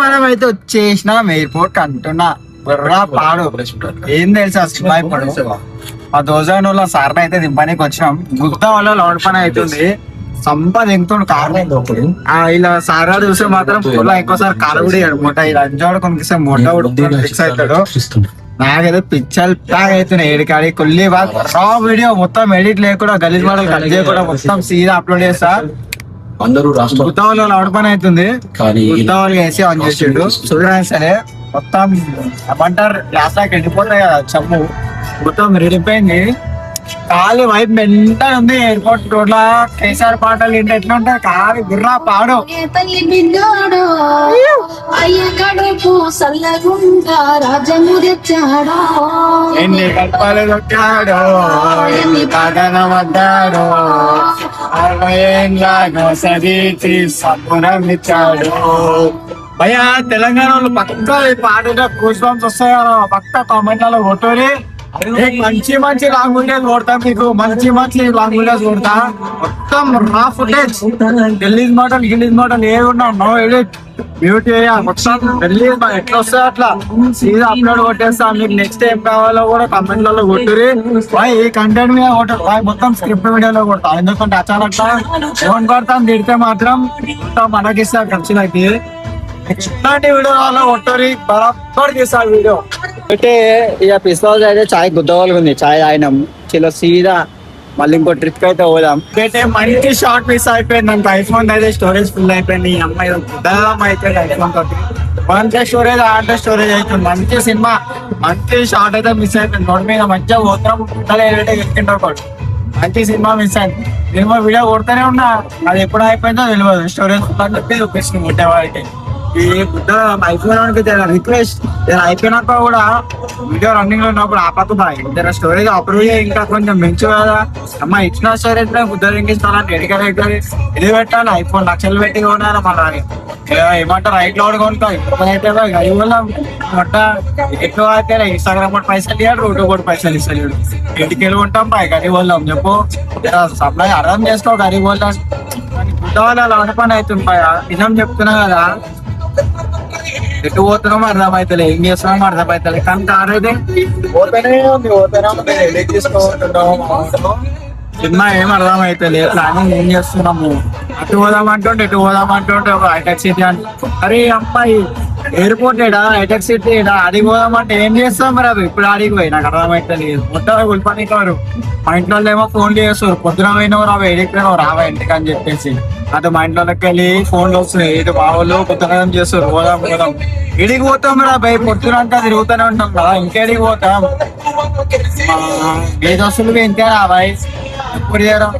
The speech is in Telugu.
మనమైతే వచ్చేసినాం ఎయిర్పోర్ట్ అంటున్నా బుర్రా పాడు ఏం తెలుసా భయపడు మా దోజానులో సార్ని అయితే దింపడానికి వచ్చినాం గుద్ద వల్ల లౌడ్ పని అవుతుంది సంపద ఎంతో కారణం ఇలా సారా చూస్తే మాత్రం పొలా ఇంకోసారి కారవుడి మొట్ట ఇలా అంజాడు కొనిస్తే మొట్ట ఫిక్స్ అవుతాడు నాకైతే పిచ్చల్ ప్యాక్ అవుతున్నాయి ఏడికాడి కొల్లి రా వీడియో మొత్తం ఎడిట్ లేకుండా గలీజ్ మోడల్ కట్ చేయకుండా మొత్తం సీదా అప్లోడ్ చేస్తా అందరూ రాష్ట్ర గుత్తవాళ్ళు లౌడ్ పని అవుతుంది గుత్తవాళ్ళు వేసి ఆన్ చేసిండు చూడడానికి సరే మొత్తం ఏమంటారు గ్లాస్లాకి ఎండిపోతాయి కదా చమ్ము మొత్తం రెడిపోయింది కాలు వైపు మెంట ఉంది ఎయిర్పోర్ట్ రోడ్ లా కేసీఆర్ పాటలు ఏంటి ఎట్లా ఉంటాయి కాలు గుర్రా పాడు తల్లి బిడ్డాడు అయ్య కడుపు సల్లగుండా రాజము తెచ్చాడు ఎన్ని కల్పాలు దొక్కాడు ఎన్ని కాదన పడ్డాడు 60 ఏళ్ళ సరీచి సంబరం ఇచ్చాడు భయ్యా తెలంగాణ వాళ్ళు పక్కా ఈ పాటగా కూర్చోమ్స్ వస్తాయి కదా పక్క కామెంట్లలో కొట్టరి మంచి మంచి లాంగ్ వీడియోస్ కొడతా మీకు మంచి మంచి లాంగ్ వీడియోస్ కొడతా మొత్తం రా ఫుటేజ్ ఢిల్లీస్ మోడల్ ఏ ఉన్నా నో ఎడిట్ బ్యూటీ మొత్తం ఢిల్లీ ఎట్లా వస్తాయి అట్లా సీదా అప్లోడ్ కొట్టేస్తా మీకు నెక్స్ట్ ఏం కావాలో కూడా కమెంట్లలో కొట్టురి ఈ కంటెంట్ మీద కొట్టారు మొత్తం స్క్రిప్ట్ వీడియోలో కొడతా ఎందుకంటే అచానక్ ఫోన్ కొడతాం తిడితే మాత్రం మనకిస్తా ఖర్చులకి ఇట్లాంటి వీడియో వాళ్ళు కొట్టరి బరాబర్ చేస్తా వీడియో అంటే ఇక పిస్తోల్ అయితే చాయ్ గుద్దవాళ్ళు ఉంది చాయ్ తాగినాం చలో సీదా మళ్ళీ ఇంకో ట్రిప్ అయితే పోదాం అయితే మంచి షార్ట్ మిస్ అయిపోయింది అంత ఐఫోన్ అయితే స్టోరేజ్ ఫుల్ అయిపోయింది ఈ అమ్మాయి గుద్దలం అయిపోయింది ఐఫోన్ తోటి మంచి స్టోరేజ్ ఆంటే స్టోరేజ్ అవుతుంది మంచి సినిమా మంచి షార్ట్ అయితే మిస్ అయిపోయింది రోడ్ మీద మంచిగా పోతాం గుద్దలు ఏదైతే ఎక్కింటారు కూడా మంచి సినిమా మిస్ అయింది సినిమా వీడియో కొడుతూనే ఉన్నా అది ఎప్పుడు అయిపోయిందో తెలియదు స్టోరేజ్ అని చెప్పి చూపిస్తుంది ముట్టే వారికి ఈ బుద్ధ ఐఫోన్ రిక్వెస్ట్ అయిపోయినాక కూడా వీడియో రన్నింగ్ లో ఉన్నప్పుడు ఆపకు బాయ్ ఇద్దరు స్టోరేజ్ అప్రూవ్ ఇంకా కొంచెం మంచి కదా అమ్మ ఇచ్చిన స్టోరేజ్ బుద్ధ ఇంకిస్తానంటే ఎడికైతే ఇది పెట్టాలి ఐఫోన్ లక్షలు పెట్టి కొనాలి మళ్ళీ ఏమంటారు రైట్ లో కొనుక్కో అయితే గది వల్ల మొట్ట ఎక్కువ అయితే ఇన్స్టాగ్రామ్ కూడా పైసలు ఇవ్వడు రోడ్డు కూడా పైసలు ఇస్తాడు ఇంటికి వెళ్ళి ఉంటాం బాయ్ గది వల్లం చెప్పు సప్లై అర్థం చేసుకో గది వల్ల బుద్ధ వల్ల లాంటి పని అవుతుంది బాయ్ నిజం చెప్తున్నా కదా ఎటు పోతున్నామో అర్థమైతలే ఏం చేస్తున్నామో అర్థమైతలే కానీ కార్ అయితే పోతేనే ఉంది ఎడిట్ చేసుకోవడం సినిమా ఏం అర్థమైతలే ప్లానింగ్ ఏం చేస్తున్నాము అటు పోదామంటుంటే ఎటు పోదామంటుంటే హైటెక్ సిటీ అని అరే అమ్మాయి ఎయిర్పోర్ట్ ఏడా హైటెక్ సిటీ ఏడా అడిగి పోదామంటే ఏం చేస్తాం మరి అది ఇప్పుడు అడిగి పోయి నాకు అర్థమైతలేదు మొత్తం ఉల్పనికారు మా ఇంట్లో ఏమో ఫోన్లు చేస్తారు పొద్దున పోయినవు రావా ఎడిపోయినావు రావా ఇంటికి అని చెప్పేసి అటు మా ఇంట్లోకి వెళ్ళి ఫోన్లు వస్తున్నాయి ఇటు మా వాళ్ళు కొత్తగా చేస్తారు పోదాం ఇడికి పోతాం రా భయ పొద్దునంతా తిరుగుతూనే ఉంటాం కదా ఇంకేడికి పోతాం ఏ దోస్తులు ఇంకే రా బాయ్ ఎప్పుడు చేయడం